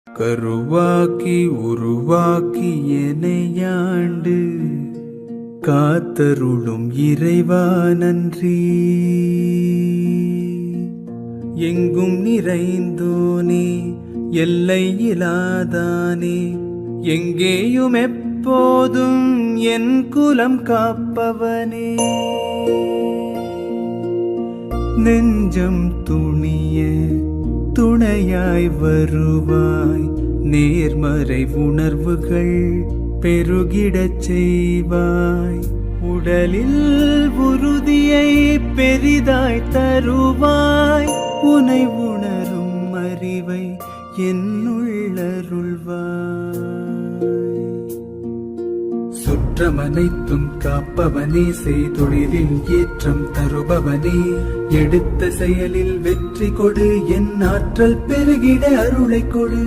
கருவாக்கி உருவாக்கி எனையாண்டு காத்தருளும் இறைவா நன்றி. எங்கும் நிறைந்தோனே எல்லை இலாதானே, எங்கேயும் எப்போதும் என் குலம் காப்பவனே. நெஞ்சம் துணிய துணையாய் வருவாய், நேர்மறை உணர்வுகள் பெருகிடச் செய்வாய். உடலில் உறுதியை பெரிதாய் தருவாய், உனை உணரும் அறிவை என்னுள்ளருள்வாய். சுற்றமனைத்தும் காப்பவனே, செய்தொழிலில் ஏற்றம் தருபவனே, எடுத்த செயலில் வெற்றி கொடு, என் ஆற்றல் பெருகிட அருளை கொடு.